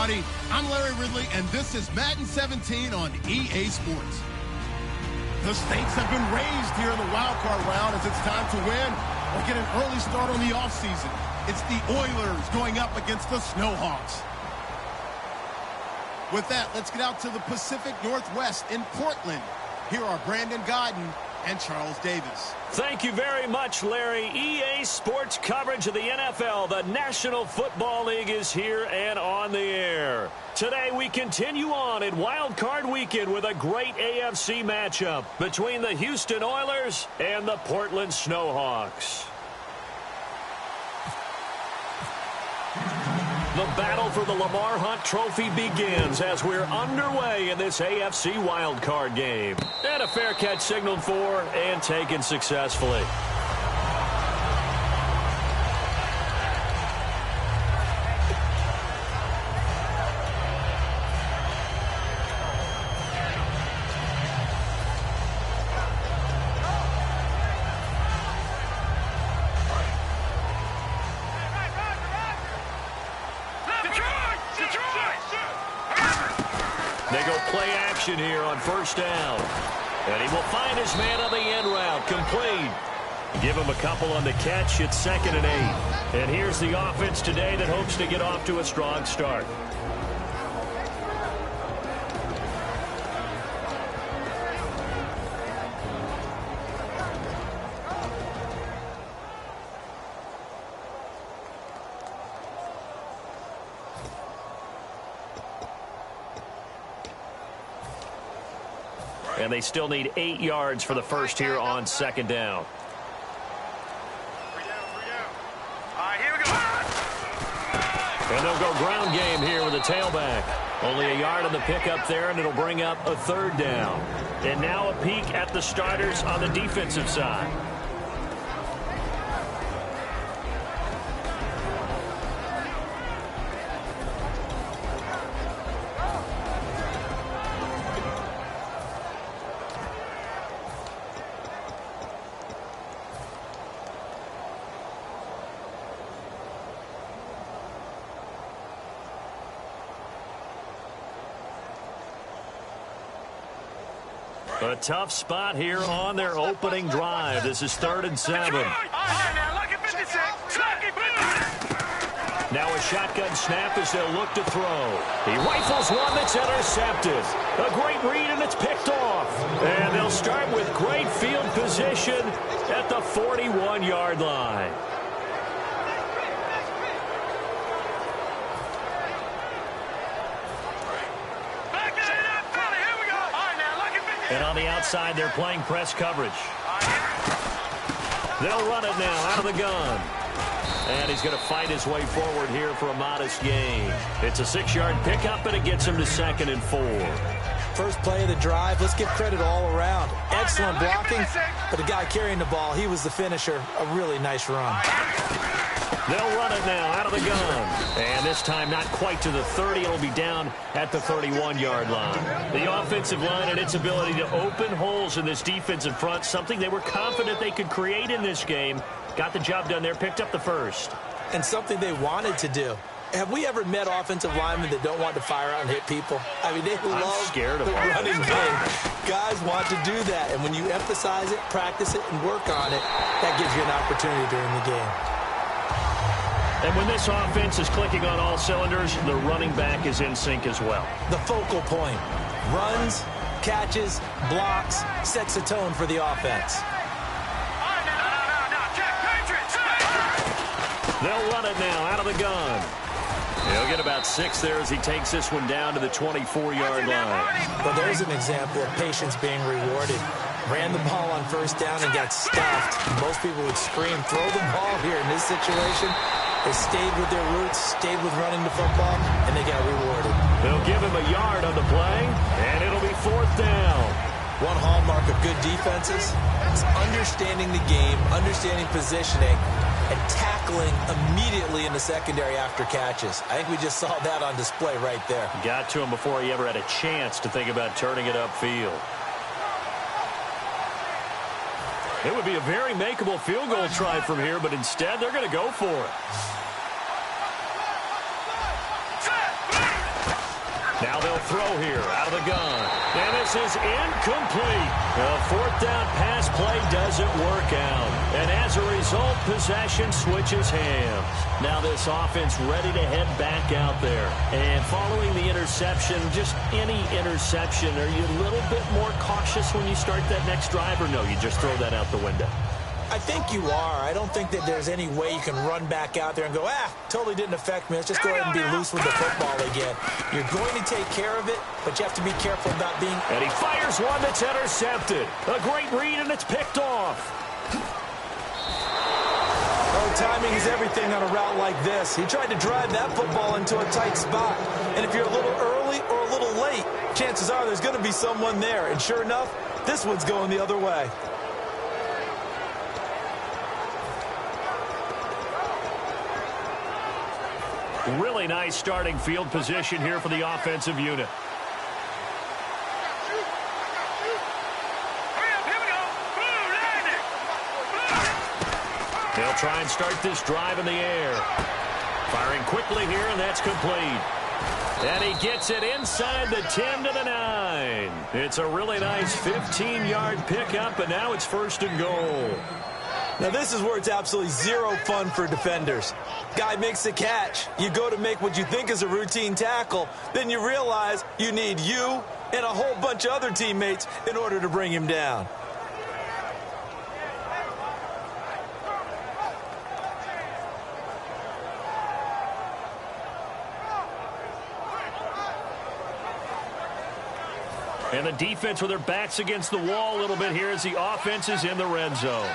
everybody. I'm Larry Ridley, and this is Madden 17 on EA Sports. The stakes have been raised here in the wild card round as it's time to win or get an early start on the offseason. It's the Oilers going up against the Snowhawks. With that, let's get out to the Pacific Northwest in Portland. Here are Brandon Godden and Charles Davis. Thank you very much, Larry. EA Sports coverage of the NFL. The National Football League is here and on the air. Today we continue on in Wild Card Weekend with a great AFC matchup between the Houston Oilers and the Portland Snowhawks. The battle for the Lamar Hunt Trophy begins as we're underway in this AFC wildcard game. And a fair catch signaled for and taken successfully. They go play action here on first down. And he will find his man on the end route. Complete. Give him a couple on the catch. It's 2nd and 8. And here's the offense today that hopes to get off to a strong start. And they still need 8 yards for the first here on 2nd down. Here we go. And they'll go ground game here with a tailback. Only a yard on the pickup there, and it'll bring up a 3rd down. And now a peek at the starters on the defensive side. A tough spot here on their opening drive. This is 3rd and 7. Now a shotgun snap as they'll look to throw. He rifles one that's intercepted. A great read, and it's picked off. And they'll start with great field position at the 41-yard line. And on the outside, they're playing press coverage. They'll run it now out of the gun. And he's going to fight his way forward here for a modest gain. It's a 6-yard pickup, and it gets him to 2nd and 4. First play of the drive, let's give credit all around. Excellent blocking, but the guy carrying the ball, he was the finisher. A really nice run. They'll run it now out of the gun. And this time not quite to the 30. It'll be down at the 31-yard line. The offensive line and its ability to open holes in this defensive front, something they were confident they could create in this game. Got the job done there, picked up the first. And something they wanted to do. Have we ever met offensive linemen that don't want to fire out and hit people? I mean, they love the running game. Guys want to do that. And when you emphasize it, practice it, and work on it, that gives you an opportunity during the game. And when this offense is clicking on all cylinders, the running back is in sync as well. The focal point. Runs, catches, blocks, sets a tone for the offense. They'll run it now out of the gun. He'll get about 6 there as he takes this one down to the 24-yard line. Well, there's an example of patience being rewarded. Ran the ball on first down and got stuffed. Most people would scream, throw the ball here. In this situation, they stayed with their roots, stayed with running the football, and they got rewarded. They'll give him a yard on the play, and it'll be 4th down. One hallmark of good defenses is understanding the game, understanding positioning, and tackling immediately in the secondary after catches. I think we just saw that on display right there. Got to him before he ever had a chance to think about turning it upfield. It would be a very makeable field goal try from here, but instead they're going to go for it. Now they'll throw here out of the gun. And this is incomplete. The fourth down pass play doesn't work out. And as a result, possession switches hands. Now this offense ready to head back out there. And following the interception, just any interception, are you a little bit more cautious when you start that next drive, or no, you just throw that out the window? I think you are. I don't think that there's any way you can run back out there and go, totally didn't affect me. Let's just go ahead and be loose with the football again. You're going to take care of it, but you have to be careful about being... And he fires one that's intercepted. A great read, and it's picked off. Oh, timing is everything on a route like this. He tried to drive that football into a tight spot. And if you're a little early or a little late, chances are there's going to be someone there. And sure enough, this one's going the other way. Really nice starting field position here for the offensive unit. They'll try and start this drive in the air. Firing quickly here, and that's complete. And he gets it inside the 10 to the 9. It's a really nice 15-yard pickup, and now it's 1st and goal. Now, this is where it's absolutely zero fun for defenders. Guy makes the catch. You go to make what you think is a routine tackle. Then you realize you need you and a whole bunch of other teammates in order to bring him down. And the defense with their backs against the wall a little bit here as the offense is in the red zone.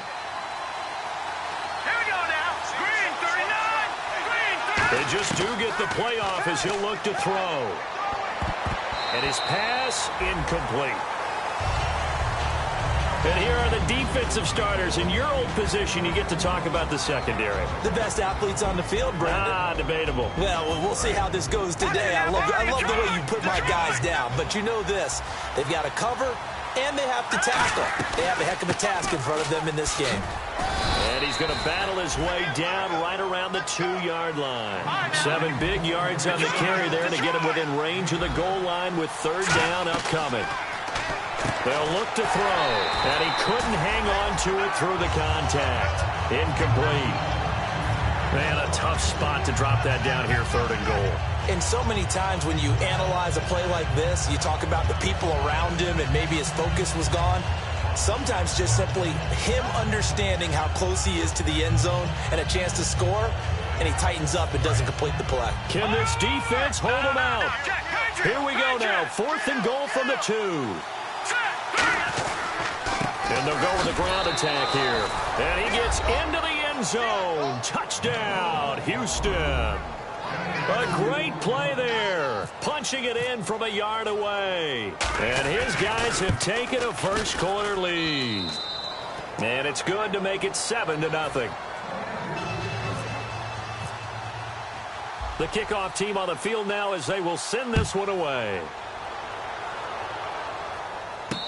They just do get the playoff as he'll look to throw. And his pass incomplete. And here are the defensive starters. In your old position, you get to talk about the secondary. The best athletes on the field, Brandon. Debatable. Well, we'll see how this goes today. I love the way you put my guys down. But you know this. They've got to cover, and they have to tackle. They have a heck of a task in front of them in this game. And he's going to battle his way down right around the 2-yard line. 7 big yards on the carry there to get him within range of the goal line with 3rd down upcoming. They'll look to throw, and he couldn't hang on to it through the contact. Incomplete. Man, a tough spot to drop that down here, 3rd and goal. And so many times when you analyze a play like this, you talk about the people around him and maybe his focus was gone. Sometimes just simply him understanding how close he is to the end zone and a chance to score, and he tightens up and doesn't complete the play. Can this defense hold him out? Here we go now, 4th and goal from the 2. And they'll go with a ground attack here. And he gets into the end zone. Touchdown, Houston. A great play there. Punching it in from a yard away. And his guys have taken a first-quarter lead. And it's good to make it 7-0. The kickoff team on the field now as they will send this one away.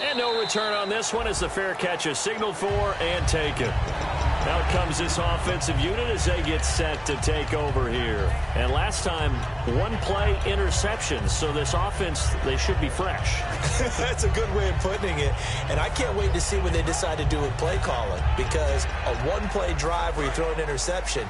And no return on this one as the fair catch is signaled for and taken. Out comes this offensive unit as they get set to take over here. And last time, 1-play interceptions. So this offense, they should be fresh. That's a good way of putting it. And I can't wait to see when they decide to do with play calling. Because a 1-play drive where you throw an interception,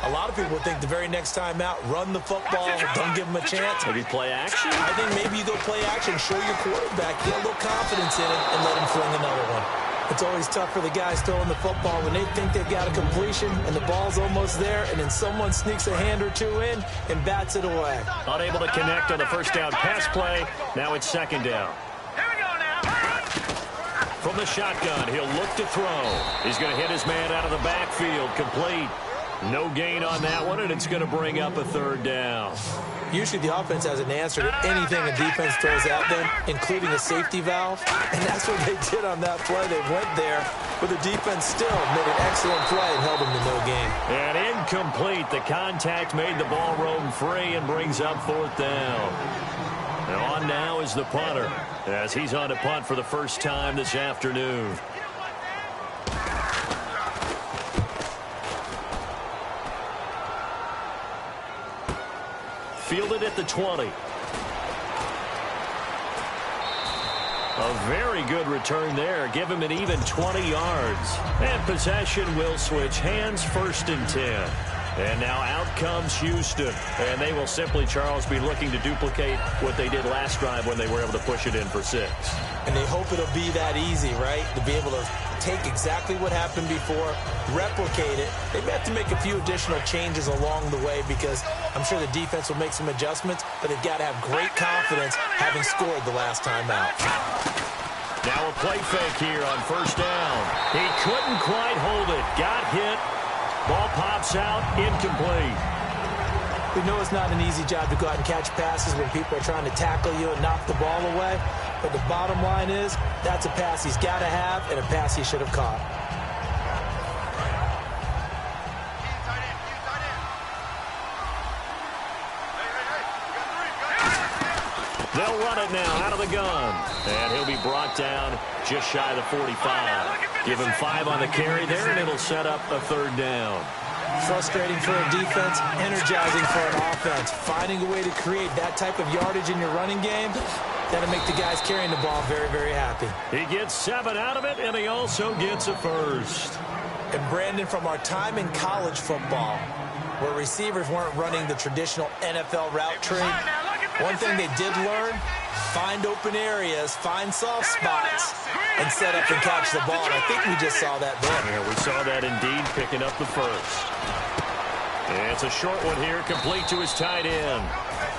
a lot of people think the very next time out, run the football, don't give them a chance. Maybe play action? I think maybe you go play action, show your quarterback, get a little confidence in it, and let him fling another one. It's always tough for the guys throwing the football when they think they've got a completion and the ball's almost there, and then someone sneaks a hand or two in and bats it away. Unable to connect on the first down pass play. Now it's 2nd down. From the shotgun, he'll look to throw. He's going to hit his man out of the backfield. Complete. No gain on that one, and it's going to bring up a 3rd down. Usually the offense has an answer to anything a defense throws at them, including a safety valve. And that's what they did on that play. They went there, but the defense still made an excellent play and held them to no gain. And incomplete. The contact made the ball roam free and brings up 4th down. And on now is the punter as he's on to punt for the first time this afternoon. Fielded at the 20. A very good return there. Give him an even 20 yards. And possession will switch hands, 1st and 10. And now out comes Houston. And they will simply, Charles, be looking to duplicate what they did last drive when they were able to push it in for 6. And they hope it'll be that easy, right? To be able to take exactly what happened before, replicate it. They may have to make a few additional changes along the way because I'm sure the defense will make some adjustments, but they've got to have great confidence having scored the last time out. Now a play fake here on 1st down. He couldn't quite hold it. Got hit. Ball pops out, incomplete. We know it's not an easy job to go out and catch passes when people are trying to tackle you and knock the ball away. But the bottom line is, that's a pass he's got to have and a pass he should have caught. They'll run it now out of the gun. And he'll be brought down just shy of the 45. Give him 5 on the carry there, and it'll set up a 3rd down. Frustrating for a defense, energizing for an offense. Finding a way to create that type of yardage in your running game, that'll make the guys carrying the ball very, very happy. He gets 7 out of it, and he also gets a 1st. And Brandon, from our time in college football, where receivers weren't running the traditional NFL route tree, one thing they did learn, find open areas, find soft spots, and set up and catch the ball. And I think we just saw that there. Yeah, we saw that indeed, picking up the 1st. And it's a short one here, complete to his tight end.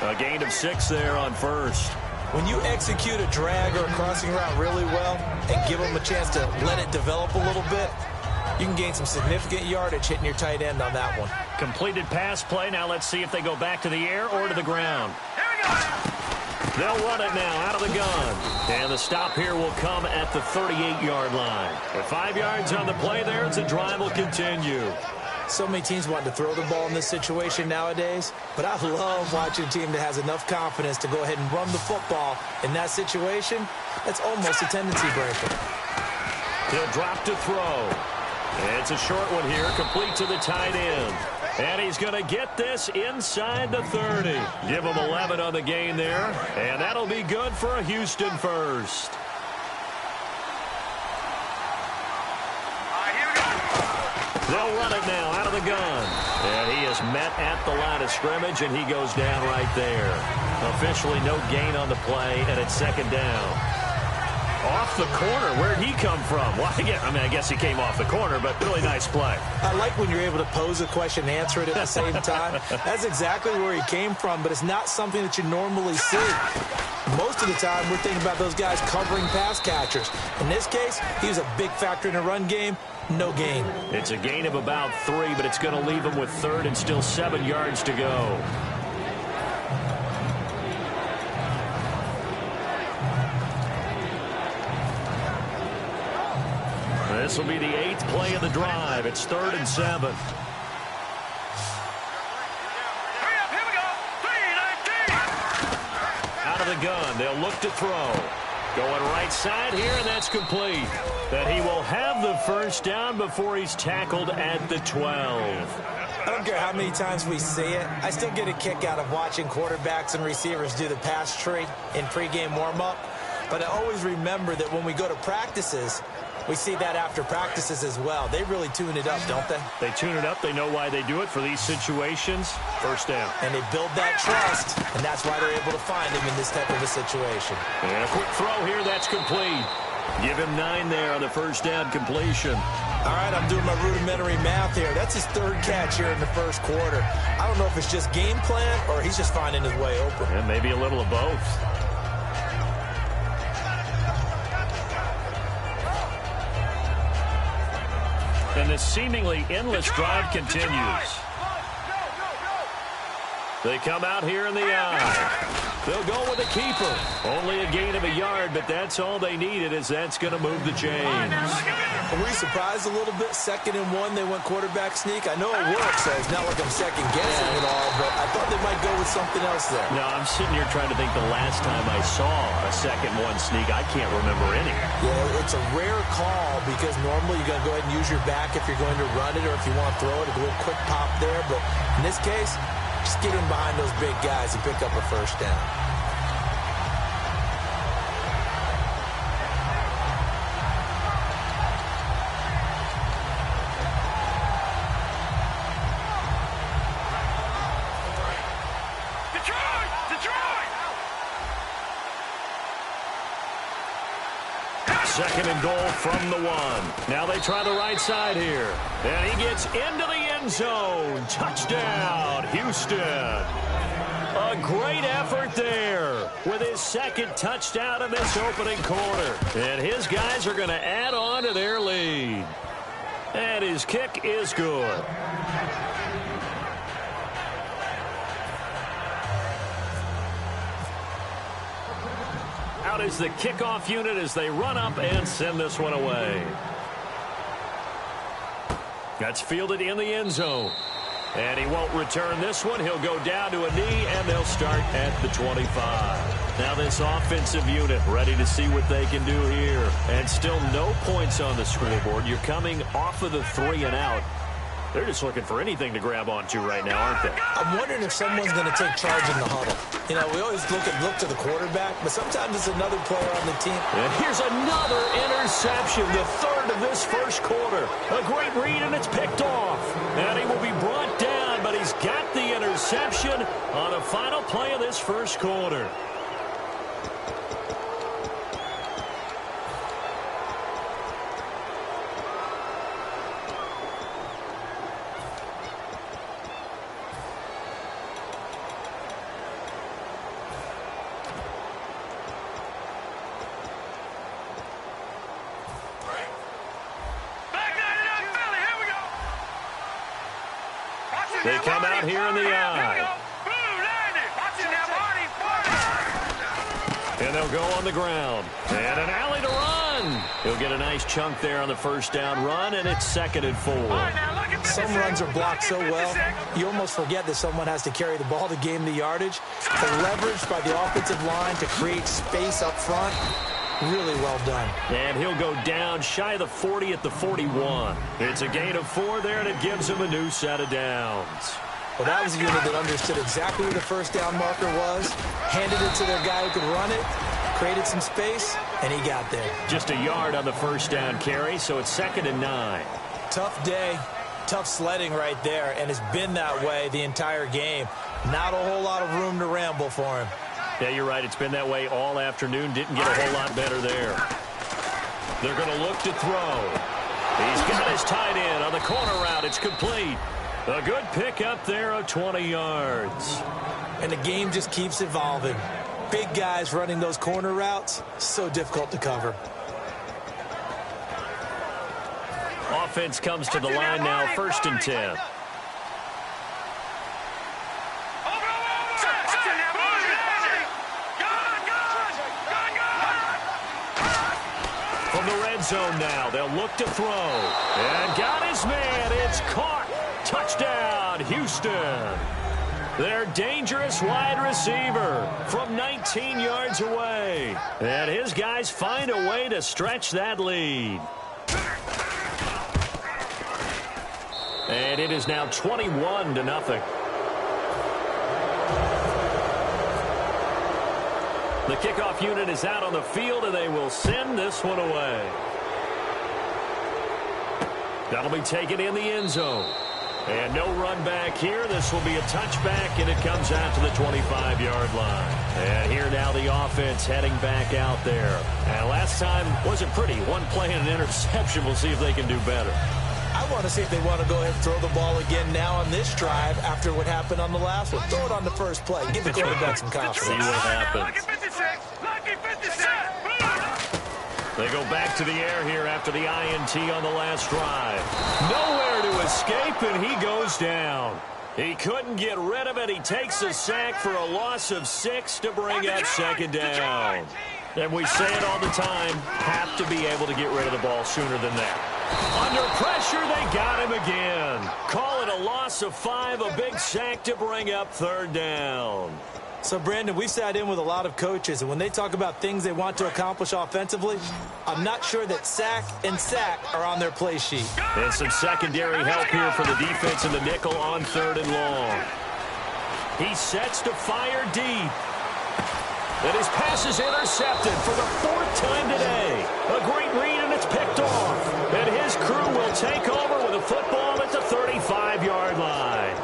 A gain of 6 there on 1st. When you execute a drag or a crossing route really well and give them a chance to let it develop a little bit, you can gain some significant yardage hitting your tight end on that one. Completed pass play. Now let's see if they go back to the air or to the ground. They'll run it now out of the gun. And the stop here will come at the 38-yard line. With 5 yards on the play there, the drive will continue. So many teams want to throw the ball in this situation nowadays, but I love watching a team that has enough confidence to go ahead and run the football in that situation. That's almost a tendency breaker. He'll drop to throw. It's a short one here, complete to the tight end. And he's going to get this inside the 30. Give him 11 on the gain there, and that'll be good for a Houston 1st. They'll run it now out of the gun. And he is met at the line of scrimmage, and he goes down right there. Officially no gain on the play, and it's 2nd down. Off the corner. Where'd he come from? Well, I guess he came off the corner, but really nice play. I like when you're able to pose a question and answer it at the same time. That's exactly where he came from, but it's not something that you normally see. Most of the time, we're thinking about those guys covering pass catchers. In this case, he was a big factor in the run game. No gain. It's a gain of about 3, but it's going to leave him with 3rd and still 7 yards to go. This will be the 8th play of the drive. It's 3rd and 7. Out of the gun. They'll look to throw. Going right side here, and that's complete. That he will have the 1st down before he's tackled at the 12. I don't care how many times we see it. I still get a kick out of watching quarterbacks and receivers do the pass tree in pregame warm-up. But I always remember that when we go to practices, we see that after practices as well. They really tune it up, don't they? They tune it up. They know why they do it for these situations. 1st down. And they build that trust, and that's why they're able to find him in this type of a situation. And a quick throw here. That's complete. Give him 9 there on the 1st down completion. All right, I'm doing my rudimentary math here. That's his 3rd catch here in the 1st quarter. I don't know if it's just game plan or he's just finding his way open. And maybe a little of both. And this seemingly endless drive continues. They come out here in the eye. They'll go with a keeper. Only a gain of a yard, but that's all they needed, as that's going to move the chains. Were we surprised a little bit? 2nd and 1, they went quarterback sneak. I know it works, so it's not like I'm second-guessing it all, but I thought they might go with something else there. No, I'm sitting here trying to think the last time I saw a 2nd 1 sneak. I can't remember any. Yeah, it's a rare call because normally you're going to go ahead and use your back if you're going to run it or if you want to throw it, a little quick pop there. But in this case, just get in behind those big guys and pick up a 1st down. Second and goal from the 1. Now they try the right side here. And he gets into the end zone. Touchdown, Houston. A great effort there with his second touchdown in this opening quarter. And his guys are going to add on to their lead. And his kick is good. Out is the kickoff unit as they run up and send this one away. That's fielded in the end zone. And he won't return this one. He'll go down to a knee, and they'll start at the 25. Now this offensive unit ready to see what they can do here. And still no points on the scoreboard. You're coming off of the 3 and out. They're just looking for anything to grab onto right now, aren't they? I'm wondering if someone's going to take charge in the huddle. You know, we always look to the quarterback, but sometimes it's another player on the team. And here's another interception, the third of this first quarter. A great read, and it's picked off. And he will be brought down, but he's got the interception on the final play of this first quarter. They come out here in the eye. And they'll go on the ground. And an alley to run. He'll get a nice chunk there on the first down run, and it's 2nd and 4. Some runs are blocked so well, you almost forget that someone has to carry the ball to gain the yardage. The leverage by the offensive line to create space up front, really well done. And he'll go down shy of the 40 at the 41. It's a gain of 4 there, and it gives him a new set of downs. Well, that was a unit that understood exactly where the first down marker was, handed it to their guy who could run it, created some space, and he got there. Just a yard on the first down carry, so it's 2nd and 9. Tough day, tough sledding right there, and it's been that way the entire game. Not a whole lot of room to ramble for him. Yeah, you're right. It's been that way all afternoon. Didn't get a whole lot better there. They're going to look to throw. He's got his tight end on the corner route. It's complete. A good pickup there of 20 yards. And the game just keeps evolving. Big guys running those corner routes, so difficult to cover. Offense comes to the line now, 1st and 10. From the red zone now, they'll look to throw. And got his man. It's caught. Touchdown, Houston. Their dangerous wide receiver from 19 yards away. And his guys find a way to stretch that lead. And it is now 21-0. The kickoff unit is out on the field, and they will send this one away. That'll be taken in the end zone. And no run back here. This will be a touchback, and it comes out to the 25-yard line. And here now the offense heading back out there. And last time wasn't pretty. One play and an interception. We'll see if they can do better. I want to see if they want to go ahead and throw the ball again now on this drive after what happened on the last one. Throw it on the first play. Give the quarterback some confidence. See what happens. They go back to the air here after the INT on the last drive. Nowhere to escape, and he goes down. He couldn't get rid of it. He takes a sack for a loss of 6 to bring up 2nd down. And we say it all the time, have to be able to get rid of the ball sooner than that. Under pressure, they got him again. Call it a loss of 5, a big sack to bring up 3rd down. So, Brandon, we've sat in with a lot of coaches, and when they talk about things they want to accomplish offensively, I'm not sure that sack and sack are on their play sheet. And some secondary help here for the defense in the nickel on 3rd and long. He sets to fire deep. And his pass is intercepted for the 4th time today. A great read, and it's picked off. And his crew will take over with a football at the 35-yard line.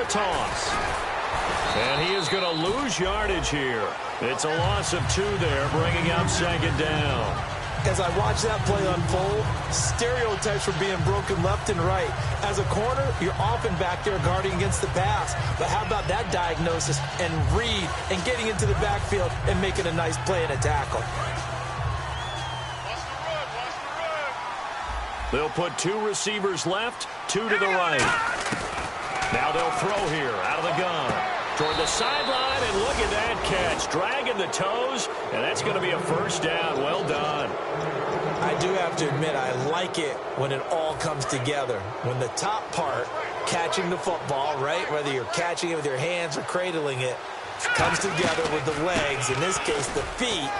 toss. And he is going to lose yardage here. It's a loss of 2 there, bringing up second down. As I watch that play unfold, stereotypes are being broken left and right. As a corner, you're often back there guarding against the pass. But how about that diagnosis and read and getting into the backfield and making a nice play and a tackle? They'll put 2 receivers left, 2 to the right. Now they'll throw here out of the gun. Toward the sideline, and look at that catch. Dragging the toes, and that's going to be a first down. Well done. I do have to admit, I like it when it all comes together. When the top part, catching the football, right, whether you're catching it with your hands or cradling it, comes together with the legs, in this case the feet,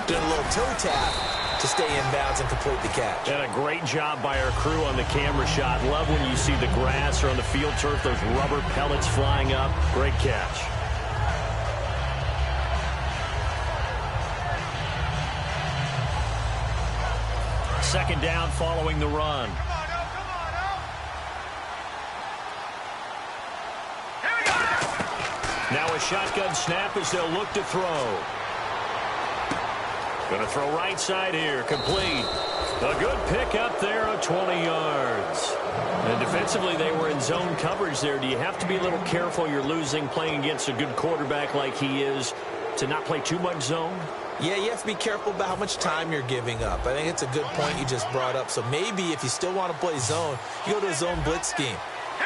doing a little toe tap to stay in bounds and complete the catch. And a great job by our crew on the camera shot. Love when you see the grass or on the field turf, those rubber pellets flying up. Great catch. Second down following the run. Now a shotgun snap as they'll look to throw. Going to throw right side here, complete. A good pick up there of 20 yards. And defensively, they were in zone coverage there. Do you have to be a little careful? You're losing playing against a good quarterback like he is to not play too much zone? Yeah, you have to be careful about how much time you're giving up. I think it's a good point you just brought up. So maybe if you still want to play zone, you go to a zone blitz scheme.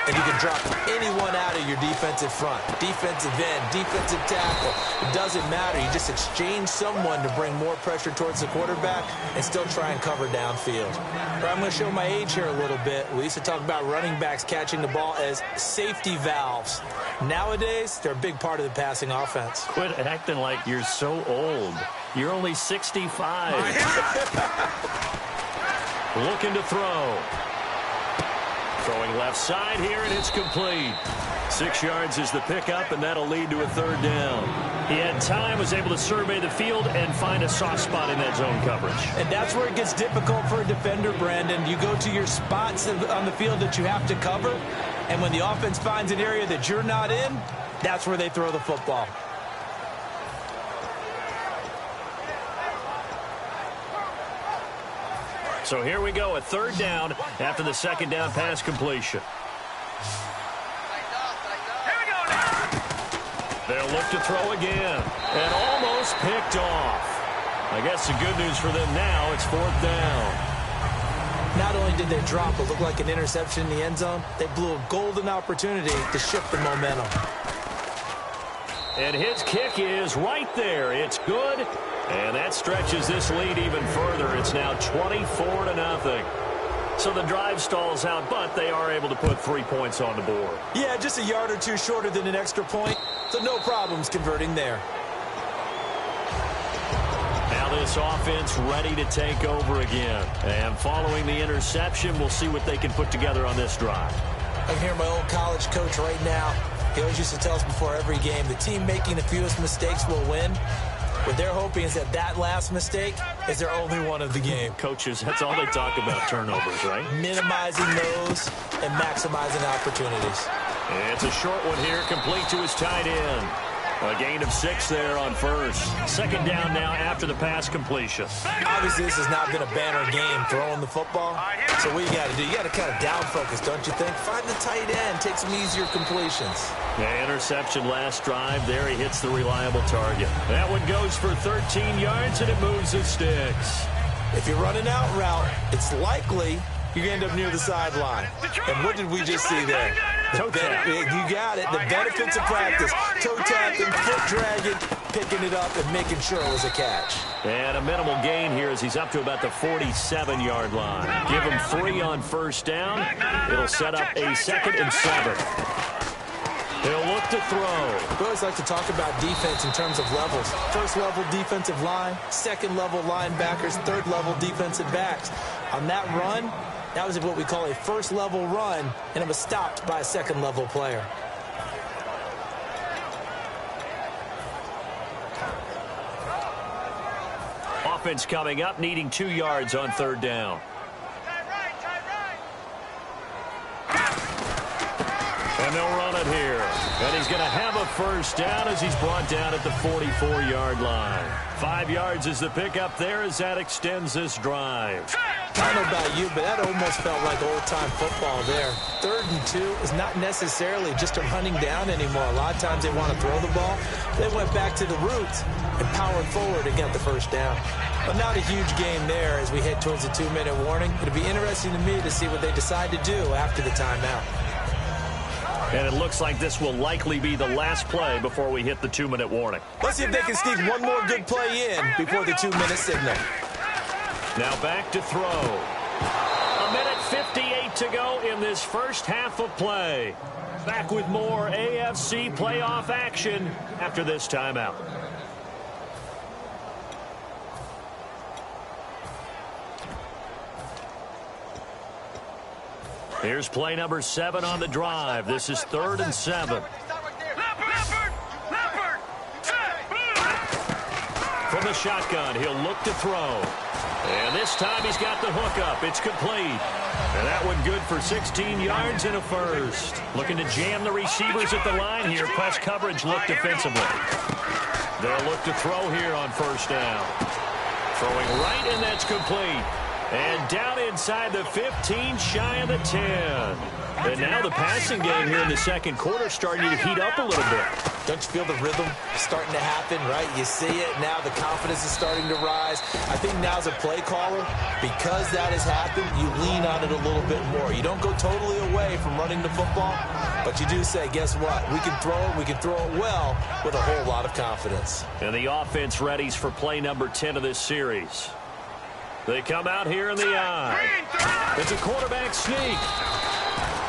And you can drop anyone out of your defensive front, defensive end, defensive tackle. It doesn't matter. You just exchange someone to bring more pressure towards the quarterback and still try and cover downfield. But I'm going to show my age here a little bit. We used to talk about running backs catching the ball as safety valves. Nowadays, they're a big part of the passing offense. Quit acting like you're so old. You're only 65. Looking to throw. Throwing left side here, and it's complete. 6 yards is the pickup, and that'll lead to a third down. He had time, was able to survey the field and find a soft spot in that zone coverage. And that's where it gets difficult for a defender, Brandon. You go to your spots on the field that you have to cover, and when the offense finds an area that you're not in, that's where they throw the football. So here we go, a third down after the second down pass completion. They'll look to throw again, and almost picked off. I guess the good news for them now, it's fourth down. Not only did they drop what looked like an interception in the end zone, they blew a golden opportunity to shift the momentum. And his kick is right there. It's good. And that stretches this lead even further. It's now 24-0. So the drive stalls out, but they are able to put 3 points on the board. Yeah, just a yard or two shorter than an extra point. So no problems converting there. Now this offense ready to take over again. And following the interception, we'll see what they can put together on this drive. I can hear my old college coach right now. He always used to tell us before every game, the team making the fewest mistakes will win. What they're hoping is that last mistake is their only one of the game. Coaches, that's all they talk about, turnovers, right? Minimizing those and maximizing opportunities. It's a short one here, complete to his tight end. A gain of 6 there on first. Second down now after the pass completion. Obviously, this has not been a banner game throwing the football. So what you got to do, you got to kind of down focus, don't you think? Find the tight end, take some easier completions. Yeah, interception last drive. There he hits the reliable target. That one goes for 13 yards, and it moves the sticks. If you're running out route, it's likely you're going to end up near the sideline. And what did we just see there? Toe tap. You got it. The benefits of practice. Toe tapping, foot dragging, picking it up, and making sure it was a catch. And a minimal gain here as he's up to about the 47-yard line. Give him 3 on first down. It'll set up a 2nd and 7. He'll look to throw. We always like to talk about defense in terms of levels. First-level defensive line, second-level linebackers, third-level defensive backs. On that run, that was what we call a first-level run, and it was stopped by a second-level player. Offense coming up, needing 2 yards on third down. And they'll run it here. And he's going to have a first down as he's brought down at the 44-yard line. 5 yards is the pickup there as that extends this drive. I don't know about you, but that almost felt like old-time football there. 3rd and 2 is not necessarily just a running down anymore. A lot of times they want to throw the ball. They went back to the roots and powered forward and got the first down. But not a huge game there as we head towards the 2-minute warning. It'll be interesting to me to see what they decide to do after the timeout. And it looks like this will likely be the last play before we hit the 2-minute warning. Let's see if they can sneak one more good play in before the 2-minute signal. Now back to throw. 1:58 to go in this first half of play. Back with more AFC playoff action after this timeout. Here's play number 7 on the drive. This is 3rd and 7. From the shotgun, he'll look to throw. And this time he's got the hook up. It's complete. And that one good for 16 yards and a first. Looking to jam the receivers at the line here. Press coverage look defensively. They'll look to throw here on first down. Throwing right, and that's complete. And down inside the 15, shy of the 10. And now the passing game here in the second quarter starting to heat up a little bit. Don't you feel the rhythm starting to happen, right? You see it. Now the confidence is starting to rise. I think now as a play caller, because that has happened, you lean on it a little bit more. You don't go totally away from running the football, but you do say, guess what? We can throw it well with a whole lot of confidence. And the offense readies for play number 10 of this series. They come out here in the eye. It's a quarterback sneak.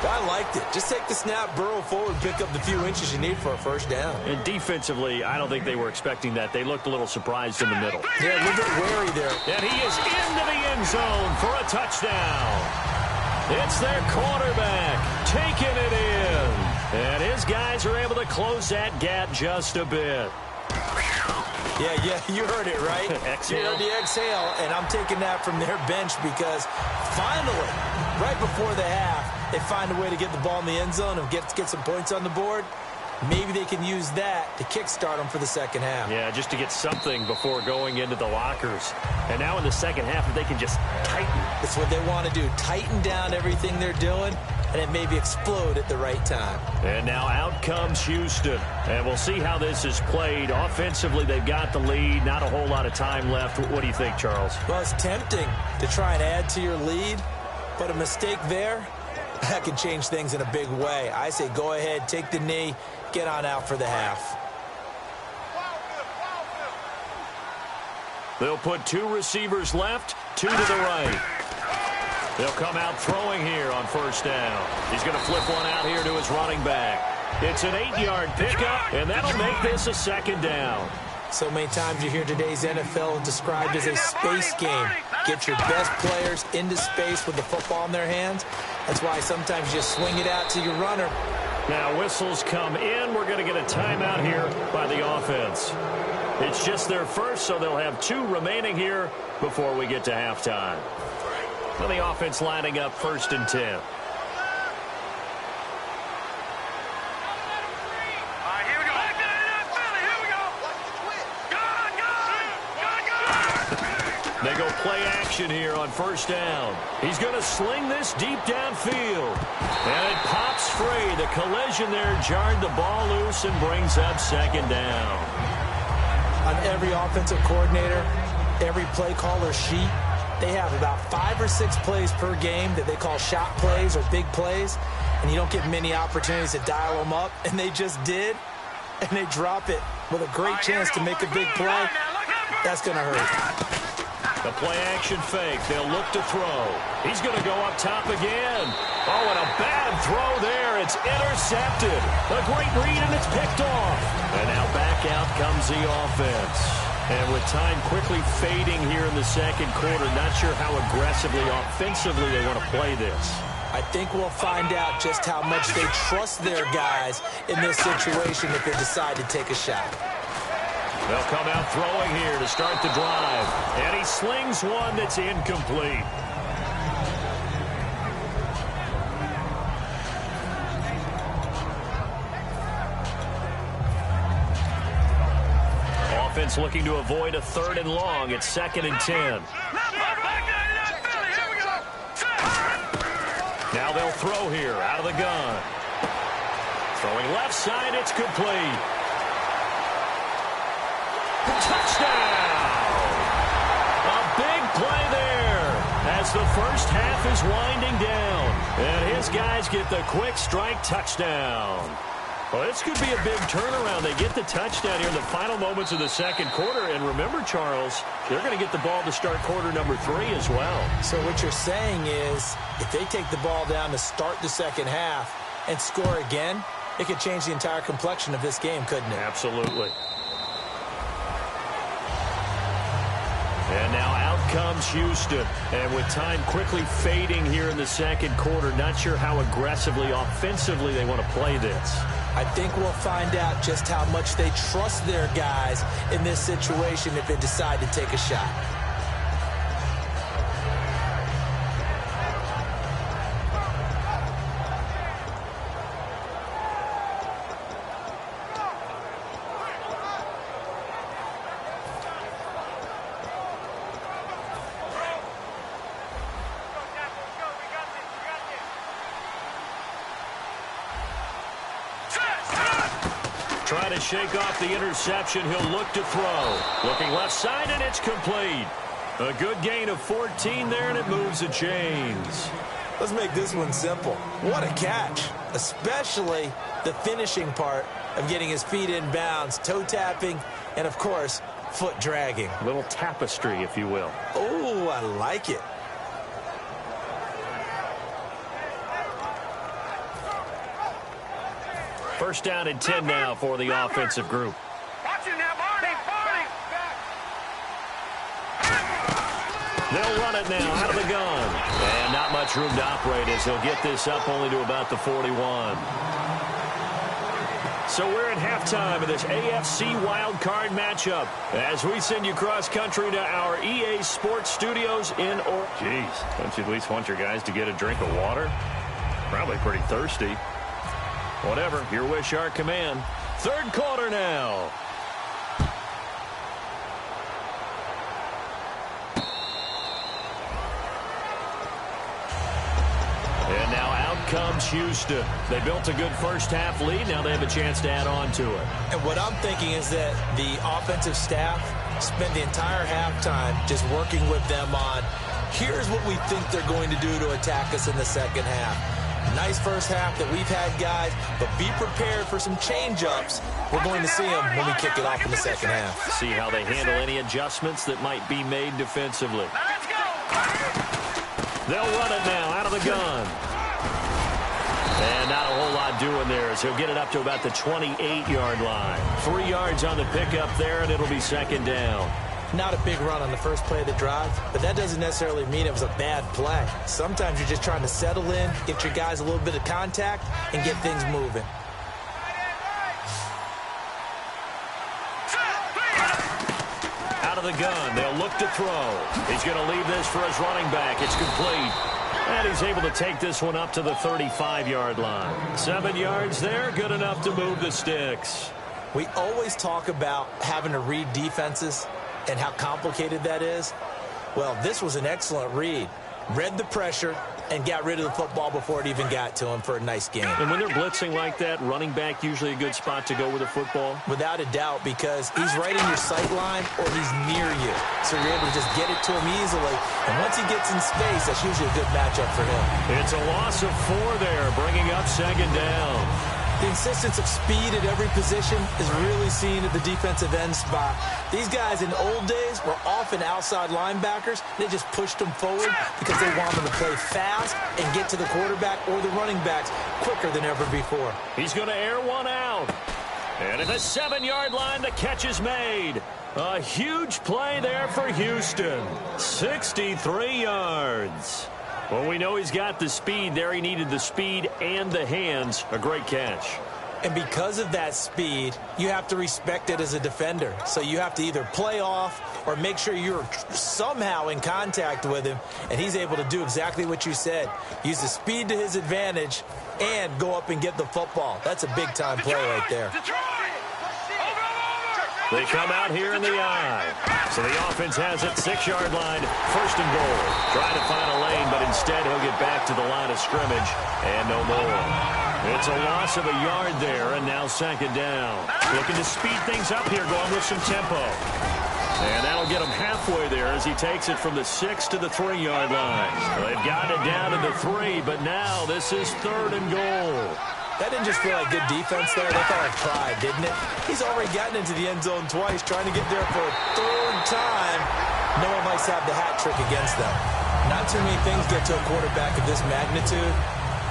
I liked it. Just take the snap, burrow forward, pick up the few inches you need for a first down. And defensively, I don't think they were expecting that. They looked a little surprised in the middle. Yeah, a little bit wary there. And he is into the end zone for a touchdown. It's their quarterback taking it in. And his guys are able to close that gap just a bit. Yeah, you heard it, right? Exhale. You heard the exhale, and I'm taking that from their bench because finally, right before the half, they find a way to get the ball in the end zone and get some points on the board. Maybe they can use that to kickstart them for the second half. Yeah, just to get something before going into the lockers. And now in the second half, if they can just tighten. That's what they want to do, tighten down everything they're doing, and then maybe explode at the right time. And now out comes Houston. And we'll see how this is played. Offensively, they've got the lead. Not a whole lot of time left. What do you think, Charles? Well, it's tempting to try and add to your lead, but a mistake there, that can change things in a big way. I say go ahead, take the knee, get on out for the half. They'll put 2 receivers left, 2 to the right. They'll come out throwing here on first down. He's going to flip one out here to his running back. It's an 8-yard pickup, and that'll make this a second down. So many times you hear today's NFL described as a space game. Get your best players into space with the football in their hands. That's why sometimes you just swing it out to your runner. Now whistles come in. We're going to get a timeout here by the offense. It's just their first, so they'll have 2 remaining here before we get to halftime. Well, the offense lining up 1st and 10. They go play action here on first down. He's going to sling this deep downfield. And it pops free. The collision there jarred the ball loose and brings up second down. On every offensive coordinator, every play caller sheet, they have about 5 or 6 plays per game that they call shot plays or big plays, and you don't get many opportunities to dial them up, and they just did, and they drop it with a great chance to make a big play. That's going to hurt. The play-action fake. They'll look to throw. He's going to go up top again. Oh, and a bad throw there. It's intercepted. A great read, and it's picked off. And now back out comes the offense. And with time quickly fading here in the second quarter, not sure how aggressively, offensively they want to play this. I think we'll find out just how much they trust their guys in this situation if they decide to take a shot. They'll come out throwing here to start the drive. And he slings one that's incomplete. defense looking to avoid a 3rd and long. It's 2nd and 10. Now they'll throw here out of the gun. Throwing left side, it's complete. Touchdown! A big play there as the first half is winding down. And his guys get the quick strike touchdown. Well, this could be a big turnaround. They get the touchdown here in the final moments of the 2nd quarter. And remember, Charles, they're going to get the ball to start quarter number 3 as well. So what you're saying is if they take the ball down to start the 2nd half and score again, it could change the entire complexion of this game, couldn't it? Absolutely. And now out comes Houston. And with time quickly fading here in the 2nd quarter, not sure how aggressively, offensively they want to play this. I think we'll find out just how much they trust their guys in this situation if they decide to take a shot. Trying to shake off the interception. He'll look to throw. Looking left side, and it's complete. A good gain of 14 there, and it moves the chains. Let's make this one simple. What a catch, especially the finishing part of getting his feet in bounds, toe tapping, and, of course, foot dragging. A little tapestry, if you will. Oh, I like it. First down and 10 now for the offensive group. Watch it now, Barney. They'll run it now out of the gun. And not much room to operate as he'll get this up only to about the 41. So we're at halftime of this AFC wildcard matchup as we send you cross-country to our EA Sports studios in Jeez, don't you at least want your guys to get a drink of water? Probably pretty thirsty. Whatever, your wish, our command. 3rd quarter now. And now out comes Houston. They built a good first half lead. Now they have a chance to add on to it. And what I'm thinking is that the offensive staff spent the entire halftime just working with them on, here's what we think they're going to do to attack us in the 2nd half. Nice first half that we've had, guys, but be prepared for some change-ups. We're going to see them when we kick it off in the 2nd half. See how they handle any adjustments that might be made defensively. Let's go. They'll run it now out of the gun. And not a whole lot doing there as he'll get it up to about the 28-yard line. 3 yards on the pickup there, and it'll be 2nd down. Not a big run on the first play of the drive, but that doesn't necessarily mean it was a bad play. Sometimes you're just trying to settle in, get your guys a little bit of contact, and get things moving. Out of the gun, they'll look to throw. He's going to leave this for his running back. It's complete. And he's able to take this one up to the 35-yard line. 7 yards there, good enough to move the sticks. We always talk about having to read defenses and how complicated that is. Well, this was an excellent read. Read the pressure and got rid of the football before it even got to him for a nice game. And when they're blitzing like that, running back usually a good spot to go with the football? Without a doubt, because he's right in your sight line or he's near you. So you're able to just get it to him easily. And once he gets in space, that's usually a good matchup for him. It's a loss of 4 there, bringing up 2nd down. The insistence of speed at every position is really seen at the defensive end spot. These guys in old days were often outside linebackers. They just pushed them forward because they want them to play fast and get to the quarterback or the running backs quicker than ever before. He's going to air one out. And at the 7-yard line, the catch is made. A huge play there for Houston. 63 yards. Well, we know he's got the speed there. He needed the speed and the hands. A great catch. And because of that speed, you have to respect it as a defender. So you have to either play off or make sure you're somehow in contact with him. And he's able to do exactly what you said. Use the speed to his advantage and go up and get the football. That's a big-time play right there. They come out here in the I. So the offense has it, 6-yard line, 1st and goal. Trying to find a lane, but instead he'll get back to the line of scrimmage and no more. It's a loss of a yard there, and now 2nd down. Looking to speed things up here, going with some tempo. And that'll get him halfway there as he takes it from the 6 to the 3-yard line. They've got it down to the 3, but now this is 3rd and goal. That didn't just feel like good defense there. They felt like pride, didn't it? He's already gotten into the end zone twice, trying to get there for a 3rd time. No one likes to have the hat trick against them. Not too many things get to a quarterback of this magnitude,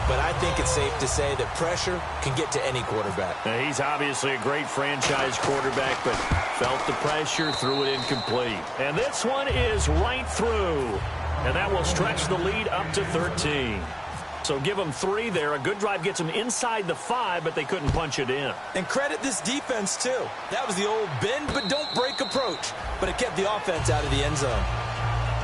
but I think it's safe to say that pressure can get to any quarterback. Now, he's obviously a great franchise quarterback, but felt the pressure, threw it incomplete. And this one is right through. And that will stretch the lead up to 13. So give them 3 there. A good drive gets them inside the 5, but they couldn't punch it in. And credit this defense, too. That was the old bend but don't break approach, but it kept the offense out of the end zone.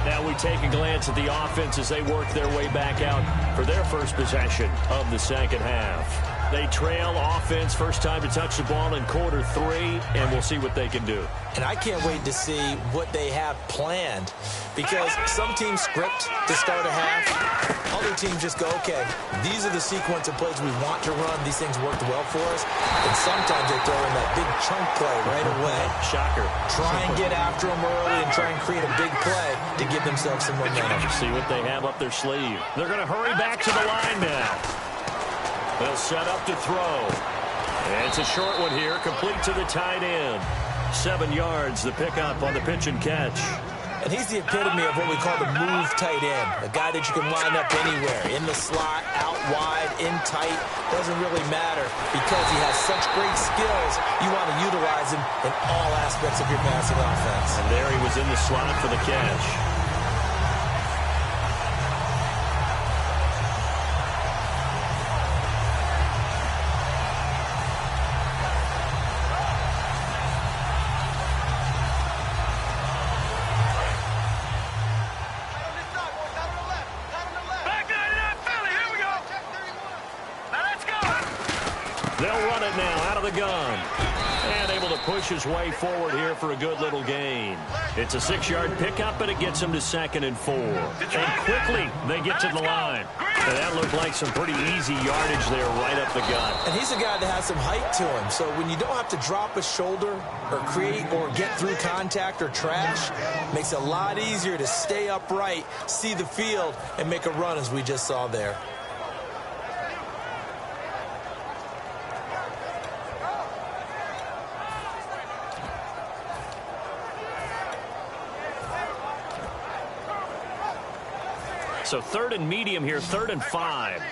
Now we take a glance at the offense as they work their way back out for their first possession of the 2nd half. They trail offense, first time to touch the ball in quarter 3, and we'll see what they can do. And I can't wait to see what they have planned, because some teams script to start a half. Other teams just go, okay, these are the sequence of plays we want to run. These things worked well for us. And sometimes they throw in that big chunk play right away. Shocker. Try and get after them early and try and create a big play to give themselves some momentum. See what they have up their sleeve. They're going to hurry back to the line now. They'll set up to throw. And it's a short one here, complete to the tight end. 7 yards, the pickup on the pitch and catch. And he's the epitome of what we call the move tight end. A guy that you can line up anywhere. In the slot, out wide, in tight. Doesn't really matter because he has such great skills. You want to utilize him in all aspects of your passing offense. And there he was in the slot for the catch. They'll run it now out of the gun. And able to push his way forward here for a good little gain. It's a 6-yard pickup, but it gets him to 2nd and 4. And quickly they get to the line. And that looked like some pretty easy yardage there right up the gut. And he's a guy that has some height to him. So when you don't have to drop a shoulder or create or get through contact or trash, makes it a lot easier to stay upright, see the field, and make a run as we just saw there. So 3rd and medium here, 3rd and 5.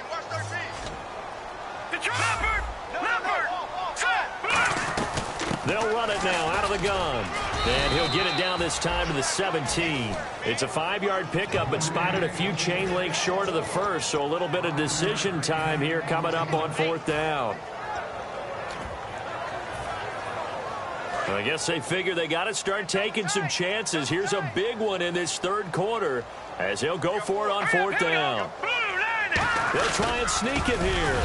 They'll run it now out of the gun. And he'll get it down this time to the 17. It's a 5-yard pickup, but spotted a few chain links short of the first, so a little bit of decision time here coming up on 4th down. I guess they figure they got to start taking some chances. Here's a big one in this 3rd quarter as he'll go for it on 4th down. They'll try and sneak it here.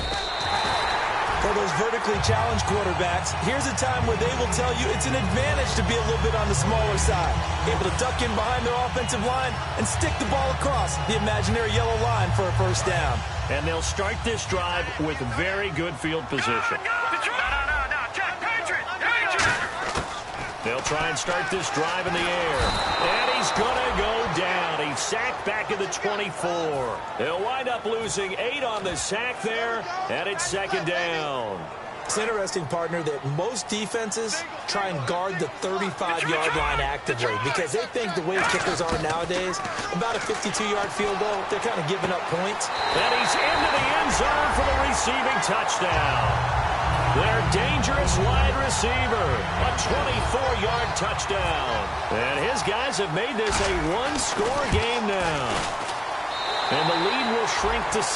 For those vertically challenged quarterbacks, here's a time where they will tell you it's an advantage to be a little bit on the smaller side. Able to duck in behind their offensive line and stick the ball across the imaginary yellow line for a 1st down. And they'll start this drive with very good field position. They'll try and start this drive in the air. And he's going to go down. He's sacked back at the 24. They'll wind up losing 8 on the sack there, and it's 2nd down. It's interesting, partner, that most defenses try and guard the 35-yard line actively because they think the way kickers are nowadays, about a 52-yard field goal, they're kind of giving up points. And he's into the end zone for the receiving touchdown. Their dangerous wide receiver, a 24-yard touchdown. And his guys have made this a 1-score game now. And the lead will shrink to 6.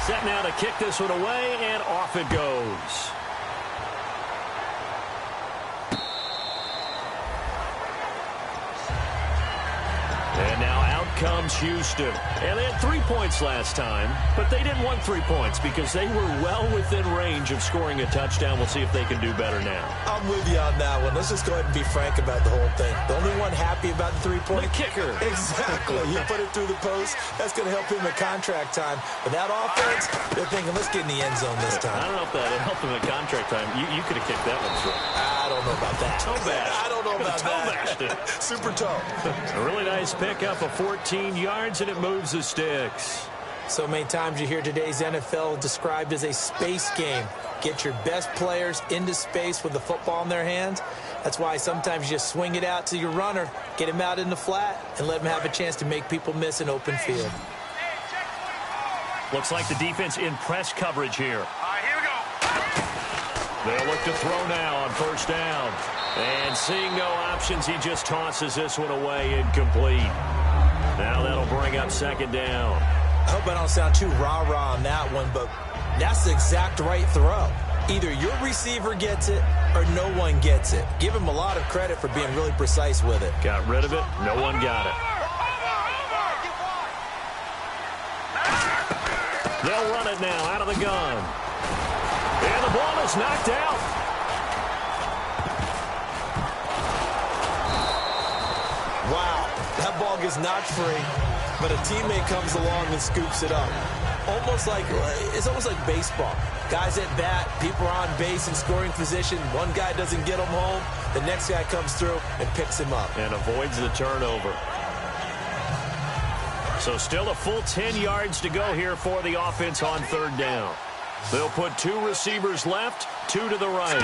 Set now to kick this one away, and off it goes. And now out comes comes Houston. And they had 3 points last time, but they didn't want 3 points because they were well within range of scoring a touchdown. We'll see if they can do better now. I'm with you on that one. Let's just go ahead and be frank about the whole thing. The only one happy about the 3-point? The kicker. Exactly. He put it through the post. That's going to help him at contract time. But that offense, they're thinking, let's get in the end zone this time. I don't know if that helped him at contract time. You could have kicked that one through. I don't know about that. Toe bash. I don't know about that. Super toe. A really nice pickup of 14 yards, and it moves the sticks. So many times you hear today's NFL described as a space game. Get your best players into space with the football in their hands. That's why sometimes you just swing it out to your runner, get him out in the flat, and let him have a chance to make people miss an open field. Looks like the defense in press coverage here. All right, here we go. They'll look to throw now on first down. And seeing no options, he just tosses this one away, incomplete. Now that'll bring up second down. I hope I don't sound too rah-rah on that one, but that's the exact right throw. Either your receiver gets it or no one gets it. Give him a lot of credit for being really precise with it. Got rid of it. No one got it. They'll run it now out of the gun. And the ball is knocked out. Wow, that ball gets knocked free, but a teammate comes along and scoops it up. It's almost like baseball. Guys at bat, people are on base in scoring position. One guy doesn't get him home. The next guy comes through and picks him up. And avoids the turnover. So still a full 10 yards to go here for the offense on third down. They'll put 2 receivers left, 2 to the right.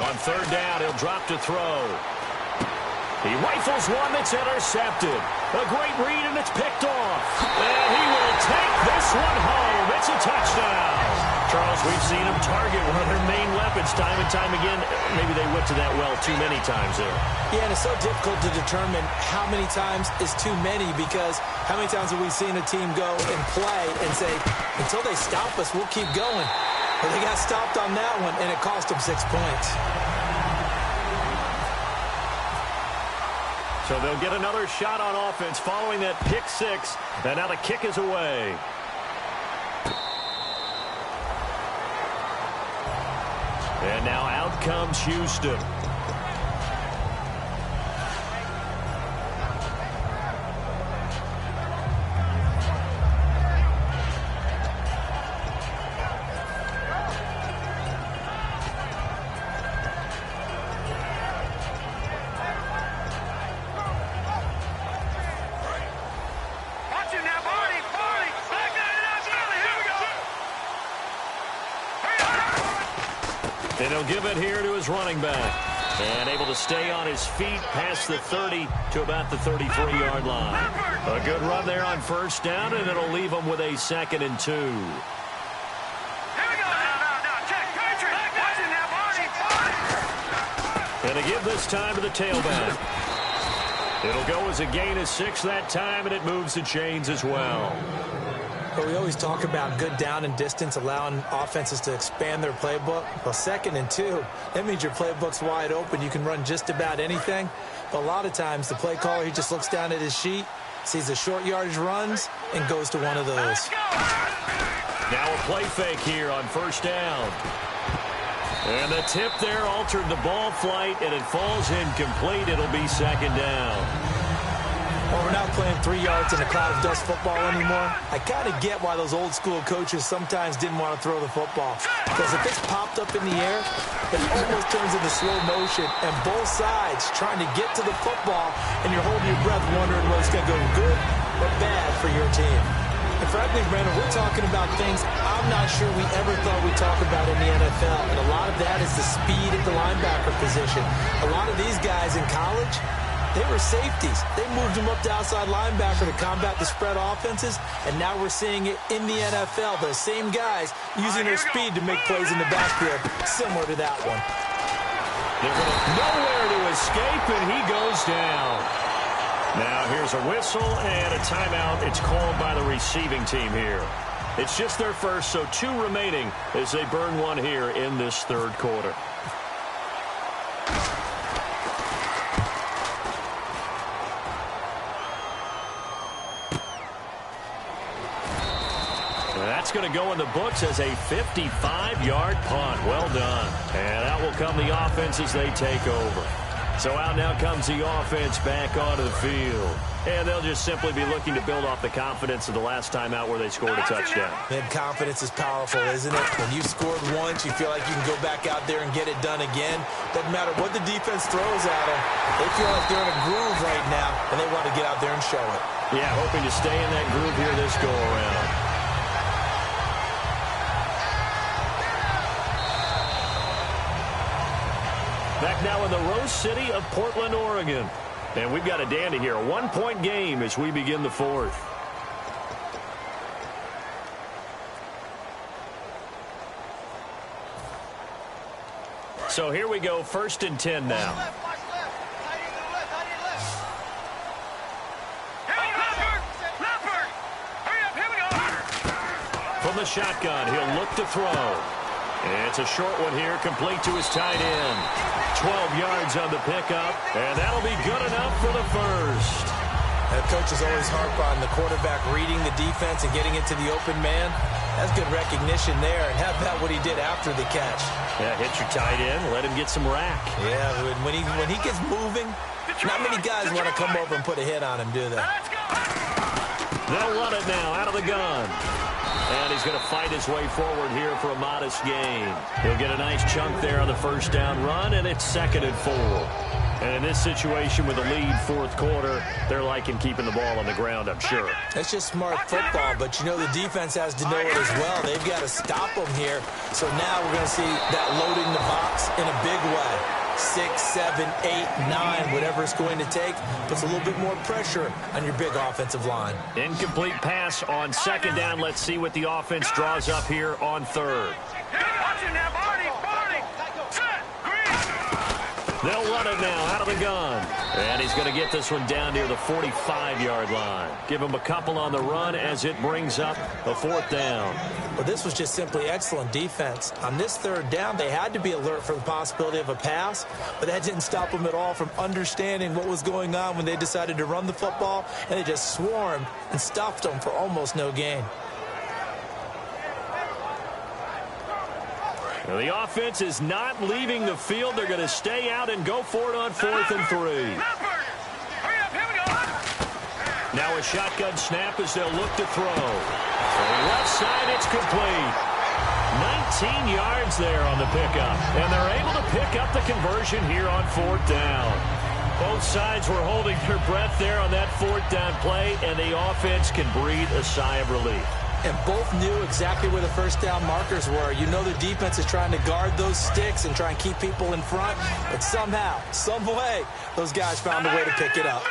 On third down, he'll drop to throw. He rifles one that's intercepted. A great read, and it's picked off. And he will take this one home. It's a touchdown. Charles, we've seen him target one of their main weapons time and time again. Maybe they went to that well too many times there. Yeah, and it's so difficult to determine how many times is too many, because how many times have we seen a team go and play and say, until they stop us, we'll keep going. But they got stopped on that one, and it cost them 6 points. So they'll get another shot on offense following that pick 6. And now the kick is away. And now out comes Houston. And he'll give it here to his running back. And able to stay on his feet past the 30 to about the 33-yard line. A good run there on first down, and it'll leave him with a 2nd and 2. Here we go. Now, check. Watching now, Barney. And to give this time to the tailback. It'll go as a gain of 6 that time, and it moves the chains as well. But we always talk about good down and distance, allowing offenses to expand their playbook. Well, 2nd and 2, that means your playbook's wide open. You can run just about anything. But a lot of times, the play caller, he just looks down at his sheet, sees the short yardage runs, and goes to one of those. Now a play fake here on first down. And the tip there altered the ball flight, and it falls incomplete. It'll be 2nd down. Well, we're not playing 3 yards in a cloud of dust football anymore. I kind of get why those old school coaches sometimes didn't want to throw the football. Because if it's popped up in the air, it almost turns into slow motion. And both sides trying to get to the football, and you're holding your breath wondering whether it's going to go good or bad for your team. And frankly, Brandon, we're talking about things I'm not sure we ever thought we'd talk about in the NFL. And a lot of that is the speed at the linebacker position. A lot of these guys in college, they were safeties. They moved them up to outside linebacker to combat the spread offenses, and now we're seeing it in the NFL. Those same guys using their speed to make plays in the backfield, similar to that one. Nowhere to escape, and he goes down. Now here's a whistle and a timeout. It's called by the receiving team here. It's just their first, so 2 remaining as they burn one here in this 3rd quarter. That's going to go in the books as a 55-yard punt. Well done. And out will come the offense as they take over. So out now comes the offense back onto the field. And they'll just simply be looking to build off the confidence of the last time out where they scored a touchdown. And confidence is powerful, isn't it? When you've scored once, you feel like you can go back out there and get it done again. Doesn't matter what the defense throws at them. They feel like they're in a groove right now, and they want to get out there and show it. Yeah, hoping to stay in that groove here this go-around. Back now in the Rose City of Portland, Oregon. And we've got a dandy here. A one-point game as we begin the fourth. So here we go, 1st and 10 now. From the shotgun, he'll look to throw. And it's a short one here, complete to his tight end. 12 yards on the pickup, and that'll be good enough for the first. That coach is always harp on the quarterback reading the defense and getting into the open man. That's good recognition there, and how about what he did after the catch? Yeah, hit your tight end, let him get some rack. Yeah, when he gets moving, not many guys want to come over and put a hit on him, do they? They'll run it now out of the gun. And he's going to fight his way forward here for a modest gain. He'll get a nice chunk there on the first down run, and it's 2nd and 4. And in this situation with a lead 4th quarter, they're liking keeping the ball on the ground, I'm sure. That's just smart football, but you know the defense has to know it as well. They've got to stop them here. So now we're going to see that loading the box in a big way. 6, 7, 8, 9, whatever it's going to take, puts a little bit more pressure on your big offensive line. Incomplete pass on 2nd down. Let's see what the offense draws up here on 3rd. They'll run it now out of the gun. And he's going to get this one down near the 45-yard line. Give him a couple on the run as it brings up a 4th down. Well, this was just simply excellent defense. On this 3rd down, they had to be alert for the possibility of a pass, but that didn't stop them at all from understanding what was going on when they decided to run the football, and they just swarmed and stuffed them for almost no gain. Well, the offense is not leaving the field. They're going to stay out and go for it on 4th and 3. Now a shotgun snap as they'll look to throw. On the left side, it's complete. 19 yards there on the pickup. And they're able to pick up the conversion here on 4th down. Both sides were holding their breath there on that 4th down play, and the offense can breathe a sigh of relief. And both knew exactly where the first down markers were. You know the defense is trying to guard those sticks and try and keep people in front. But somehow, some way, those guys found a way to pick it up.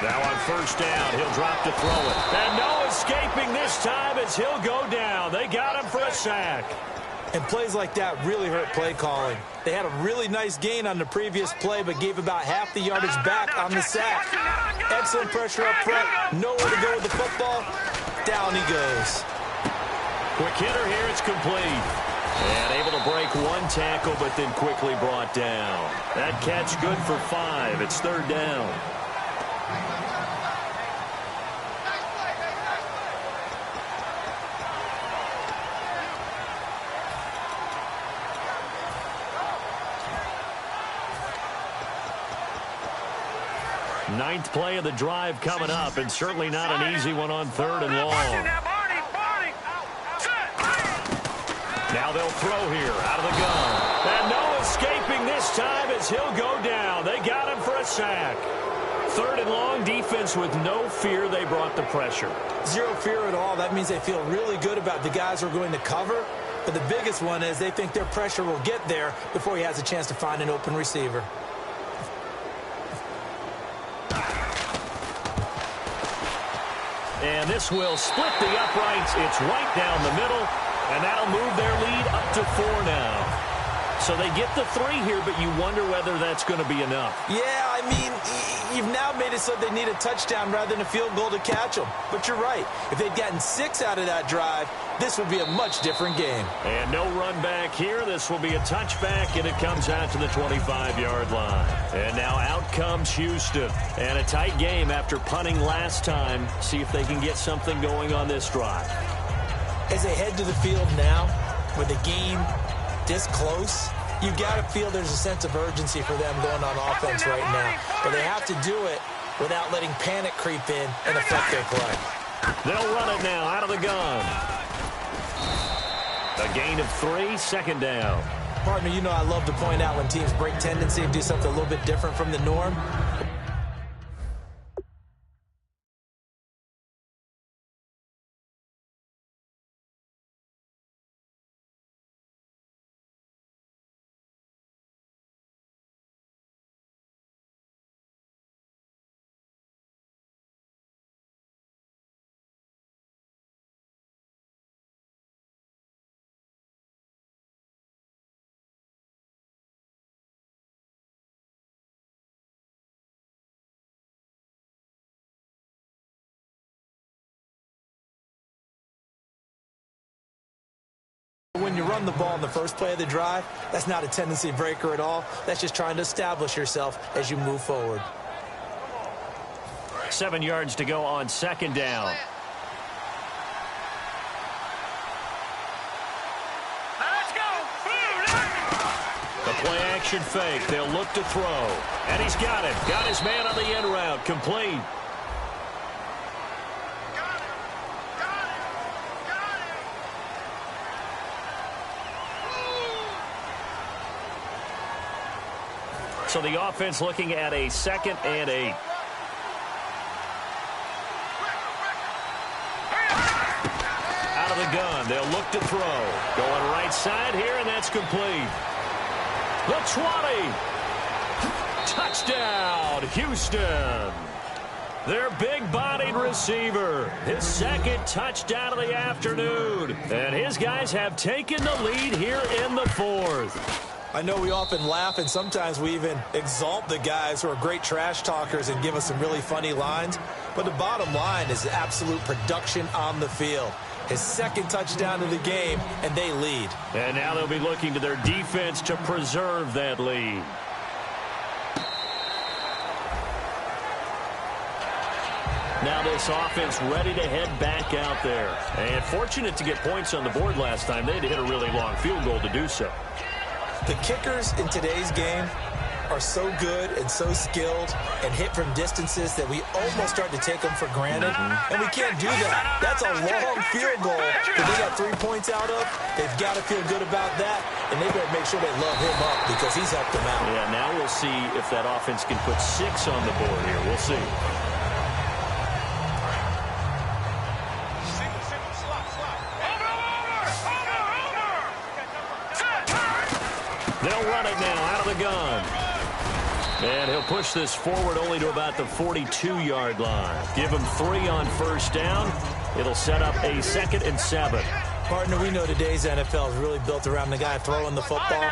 Now on 1st down, he'll drop to throw it. And no escaping this time as he'll go down. They got him for a sack. And plays like that really hurt play calling. They had a really nice gain on the previous play, but gave about half the yardage back on the sack. Excellent pressure up front. Nowhere to go with the football. Down he goes. Quick hitter here. It's complete. And able to break one tackle, but then quickly brought down. That catch good for 5. It's 3rd down. Ninth play of the drive coming up, and certainly not an easy one on 3rd and long. Now they'll throw here out of the gun. And no escaping this time as he'll go down. They got him for a sack. 3rd and long, defense with no fear. They brought the pressure. Zero fear at all. That means they feel really good about the guys who are going to cover. But the biggest one is they think their pressure will get there before he has a chance to find an open receiver. And this will split the uprights. It's right down the middle, and that'll move their lead up to 4 now. So they get the 3 here, but you wonder whether that's going to be enough. Yeah, I mean, you've now made it so they need a touchdown rather than a field goal to catch them. But you're right. If they'd gotten 6 out of that drive, this would be a much different game. And no run back here. This will be a touchback, and it comes out to the 25-yard line. And now out comes Houston. And a tight game after punting last time. See if they can get something going on this drive. As they head to the field now, with the game this close, you've got to feel there's a sense of urgency for them going on offense right now. But they have to do it without letting panic creep in and affect their play. They'll run it now out of the gun. A gain of 3, second down. Partner, you know I love to point out when teams break tendency and do something a little bit different from the norm. When you run the ball in the first play of the drive, that's not a tendency breaker at all. That's just trying to establish yourself as you move forward. 7 yards to go on second down. Let's go. The play-action fake. They'll look to throw. And he's got it. Got his man on the end route. Complete. So the offense looking at a 2nd and 8. Out of the gun. They'll look to throw. Going right side here, and that's complete. The 20. Touchdown, Houston. Their big-bodied receiver. His 2nd touchdown of the afternoon. And his guys have taken the lead here in the 4th. I know we often laugh, and sometimes we even exalt the guys who are great trash talkers and give us some really funny lines. But the bottom line is absolute production on the field. His 2nd touchdown of the game, and they lead. And now they'll be looking to their defense to preserve that lead. Now this offense ready to head back out there. And fortunate to get points on the board last time. They had to hit a really long field goal to do so. The kickers in today's game are so good and so skilled and hit from distances that we almost start to take them for granted, and we can't do that. That's a long field goal that they got 3 points out of. They've got to feel good about that, and they better make sure they love him up because he's helped them out. Yeah, now we'll see if that offense can put 6 on the board here. We'll see. They'll run it now out of the gun. And he'll push this forward only to about the 42-yard line. Give him 3 on first down. It'll set up a 2nd and 7. Partner, we know today's NFL is really built around the guy throwing the football.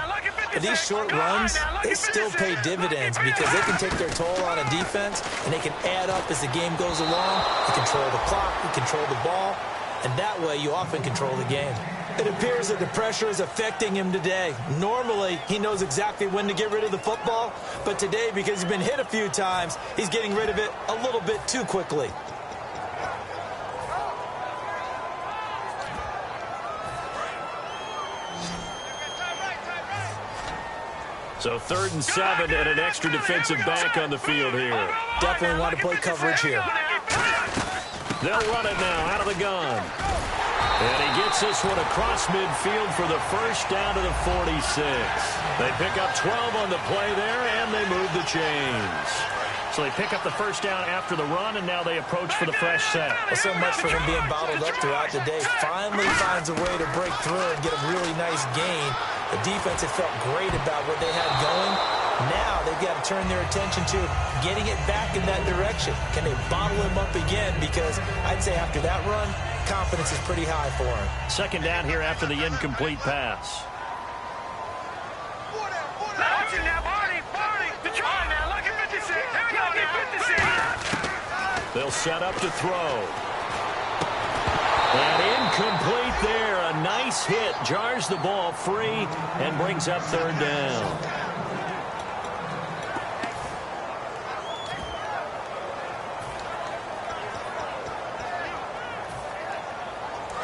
But these short runs, they still pay dividends because they can take their toll on a defense, and they can add up as the game goes along. You control the clock, you control the ball, and that way you often control the game. It appears that the pressure is affecting him today. Normally, he knows exactly when to get rid of the football, but today, because he's been hit a few times, he's getting rid of it a little bit too quickly. So 3rd and 7 and an extra defensive back on the field here. Definitely want to play coverage here. They'll run it now out of the gun. And he gets this one across midfield for the first down to the 46. They pick up 12 on the play there, and they move the chains. So they pick up the first down after the run, and now they approach for the fresh set. Well, so much for him being bottled up throughout the day. Finally finds a way to break through and get a really nice gain. The defense had felt great about what they had going. Now they've got to turn their attention to getting it back in that direction. Can they bottle him up again? Because I'd say after that run, confidence is pretty high for him. 2nd down here after the incomplete pass. He'll set up to throw. And incomplete there. A nice hit. Jars the ball free and brings up third down.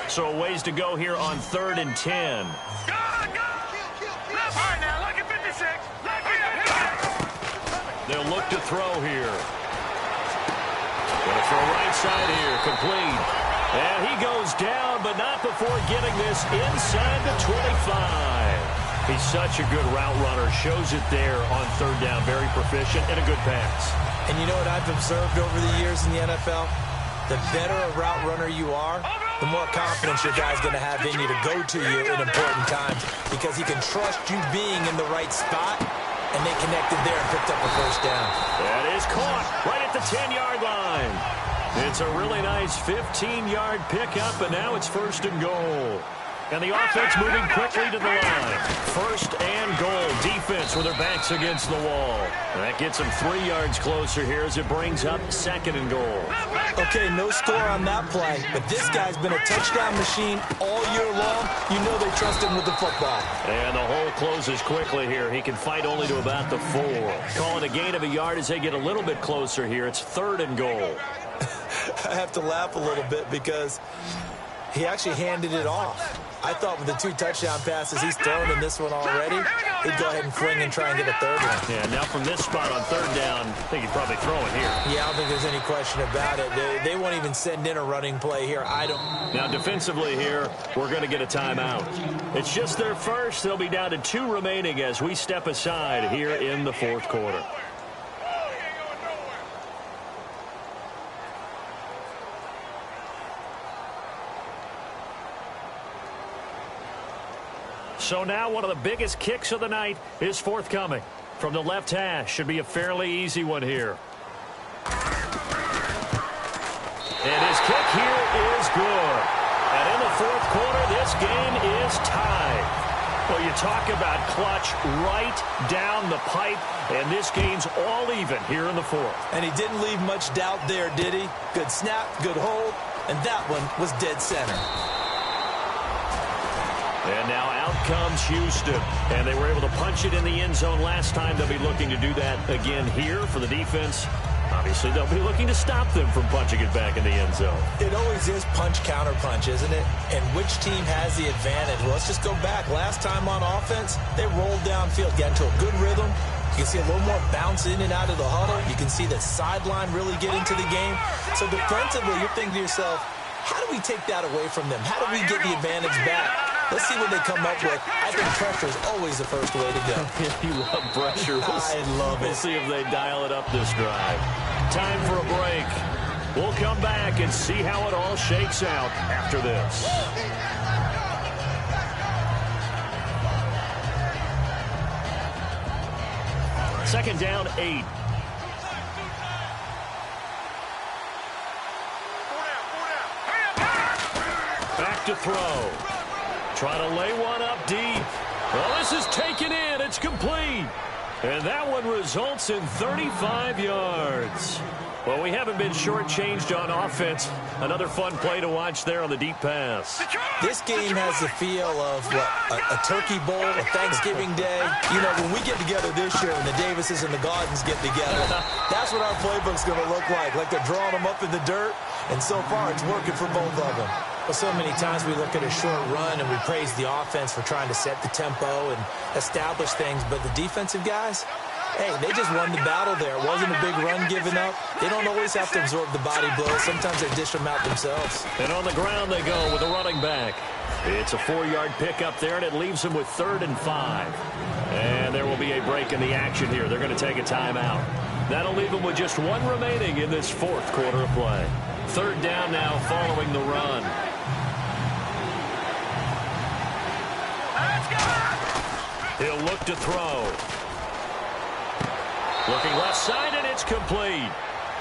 So a ways to go here on 3rd and 10. Go! All right, now, look at 56. They'll look to throw here. Going for a right side here. Complete. And he goes down, but not before getting this inside the 25. He's such a good route runner. Shows it there on 3rd down. Very proficient and a good pass. And you know what I've observed over the years in the NFL? The better a route runner you are, the more confidence your guy's going to have in you to go to you in important times, because he can trust you being in the right spot, and they connected there and picked up a first down. That is caught right at the 10-yard line. It's a really nice 15-yard pickup, and now it's 1st and goal. And the offense moving quickly to the line. 1st and goal. Defense with their backs against the wall. And that gets them 3 yards closer here as it brings up 2nd and goal. Okay, no score on that play, but this guy's been a touchdown machine all year long. You know they trust him with the football. And the hole closes quickly here. He can fight only to about the 4. Call it a gain of a yard as they get a little bit closer here. It's 3rd and goal. I have to laugh a little bit because he actually handed it off. I thought with the 2 touchdown passes he's thrown in this one already, he'd go ahead and fling and try and get a 3rd one. Yeah, now from this spot on 3rd down, I think he'd probably throw it here. Yeah, I don't think there's any question about it. They won't even send in a running play here. Now defensively here, we're going to get a timeout. It's just their first. They'll be down to 2 remaining as we step aside here in the 4th quarter. So now one of the biggest kicks of the night is forthcoming. From the left hash, should be a fairly easy one here. And his kick here is good. And in the 4th quarter, this game is tied. Well, you talk about clutch right down the pipe, and this game's all even here in the 4th. And he didn't leave much doubt there, did he? Good snap, good hold, and that one was dead center. And now out comes Houston. And they were able to punch it in the end zone last time. They'll be looking to do that again here for the defense. Obviously, they'll be looking to stop them from punching it back in the end zone. It always is punch, counter punch, isn't it? And which team has the advantage? Well, let's just go back. Last time on offense, they rolled downfield, got into a good rhythm. You can see a little more bounce in and out of the huddle. You can see the sideline really get into the game. So defensively, you're thinking to yourself, how do we take that away from them? How do we get the advantage back? Let's see what they come up with. I think pressure is always the first way to go. You love pressure. I love it. We'll see if they dial it up this drive. Time for a break. We'll come back and see how it all shakes out after this. Second down, 8. Back to throw. Try to lay one up deep. Well, this is taken in. It's complete. And that one results in 35 yards. Well, we haven't been shortchanged on offense. Another fun play to watch there on the deep pass. This game has the feel of, what, a turkey bowl, a Thanksgiving day. You know, when we get together this year and the Davises and the Gardens get together, that's what our playbook's going to look like they're drawing them up in the dirt. And so far, it's working for both of them. Well, so many times we look at a short run and we praise the offense for trying to set the tempo and establish things. But the defensive guys, hey, they just won the battle there. It wasn't a big run given up. They don't always have to absorb the body blows. Sometimes they dish them out themselves. And on the ground they go with the running back. It's a 4-yard pickup there, and it leaves them with 3rd and 5. And there will be a break in the action here. They're going to take a timeout. That'll leave them with just 1 remaining in this 4th quarter of play. 3rd down now following the run. He'll look to throw. Looking left side, and it's complete.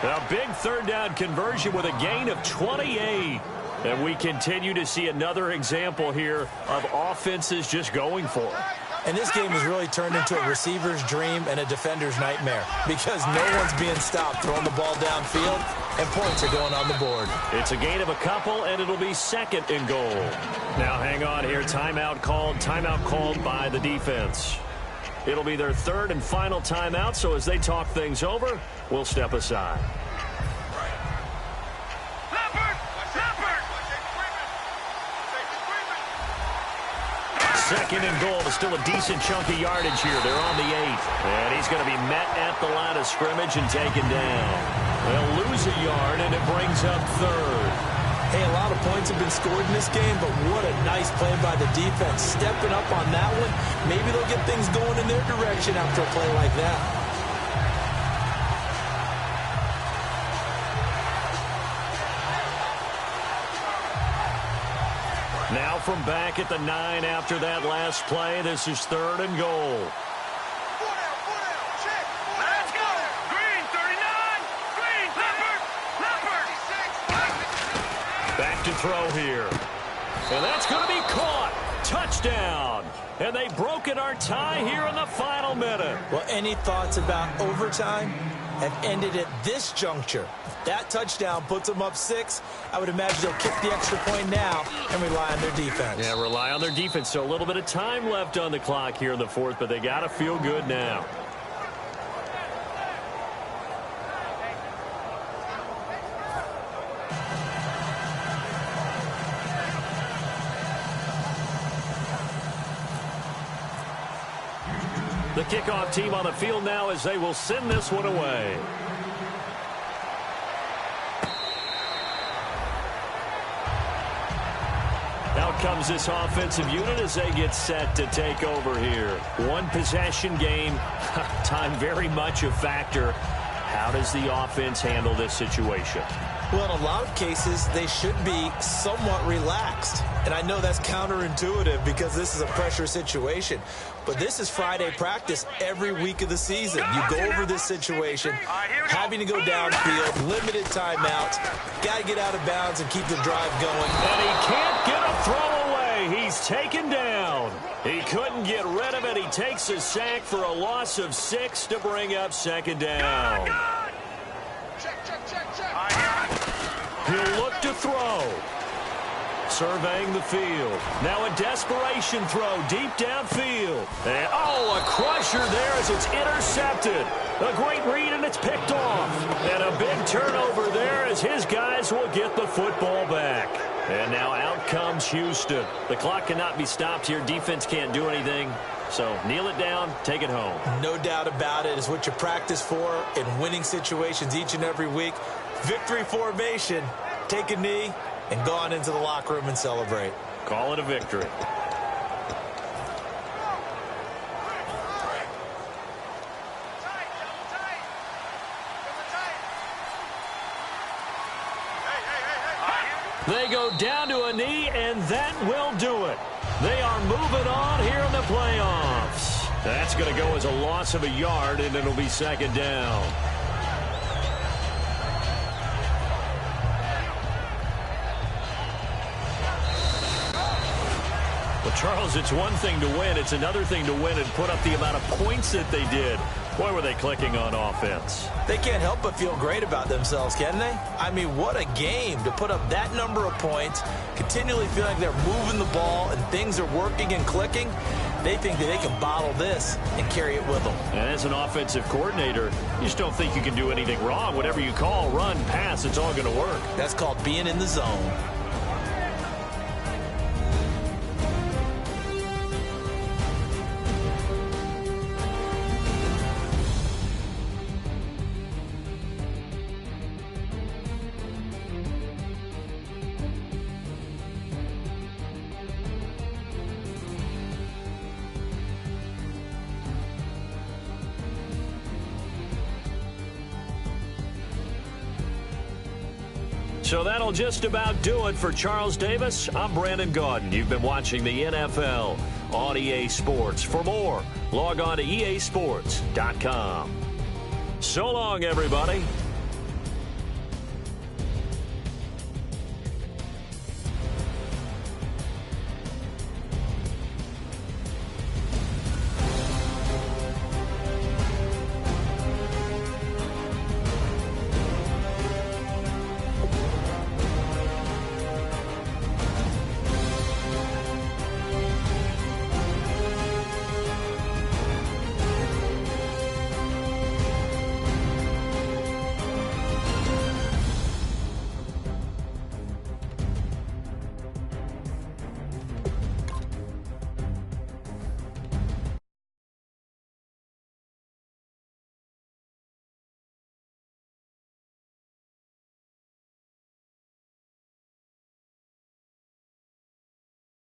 A big 3rd down conversion with a gain of 28. And we continue to see another example here of offenses just going for it. And this game has really turned into a receiver's dream and a defender's nightmare because no one's being stopped throwing the ball downfield. and points are going on the board. It's a gain of a couple, and it'll be second and goal. Now, hang on here. Timeout called by the defense. It'll be their third and final timeout, so as they talk things over, we'll step aside. Second and goal. Still a decent chunk of yardage here. They're on the 8. And he's going to be met at the line of scrimmage and taken down. They'll lose a yard, and it brings up third. Hey, a lot of points have been scored in this game, but what a nice play by the defense. Stepping up on that one. Maybe they'll get things going in their direction after a play like that. Now from back at the 9 after that last play, this is third and goal. Let's go. Green, 39. Green, Leopard. Back to throw here. And that's going to be caught. Touchdown. And they've broken our tie here in the final minute. Well, any thoughts about overtime have ended at this juncture? That touchdown puts them up 6. I would imagine they'll kick the extra point now and rely on their defense. Yeah, rely on their defense. So a little bit of time left on the clock here in the fourth, but they got to feel good now. The kickoff team on the field now as they will send this one away. Out comes this offensive unit as they get set to take over here. One possession game. Time very much a factor. How does the offense handle this situation? Well, in a lot of cases, they should be somewhat relaxed. And I know that's counterintuitive because this is a pressure situation. But this is Friday practice every week of the season. You go over this situation, having to go downfield, limited timeouts, got to get out of bounds and keep the drive going. And he can't get a throw away. He's taken down. He couldn't get rid of it. He takes a sack for a loss of 6 to bring up second down. Check. He'll look to throw. Surveying the field. Now a desperation throw deep downfield. And, a crusher there as it's intercepted. A great read, and it's picked off. And a big turnover there as his guys will get the football back. And now out comes Houston. The clock cannot be stopped here. Defense can't do anything. So kneel it down, take it home. No doubt about it. It's what you practice for in winning situations each and every week. Victory formation. Take a knee and go on into the locker room and celebrate. Call it a victory. They go down to a knee, and that will do it. They are moving on here in the playoffs. That's going to go as a loss of a yard, and it'll be second down. Well, Charles, it's one thing to win. It's another thing to win and put up the amount of points that they did. Boy, were they clicking on offense. They can't help but feel great about themselves, can they? I mean, what a game to put up that number of points, continually feeling like they're moving the ball and things are working and clicking. They think that they can bottle this and carry it with them. And as an offensive coordinator, you just don't think you can do anything wrong. Whatever you call, run, pass, it's all going to work. That's called being in the zone. So that'll just about do it for Charles Davis. I'm Brandon Gaudin. You've been watching the NFL on EA Sports. For more, log on to easports.com. So long, everybody.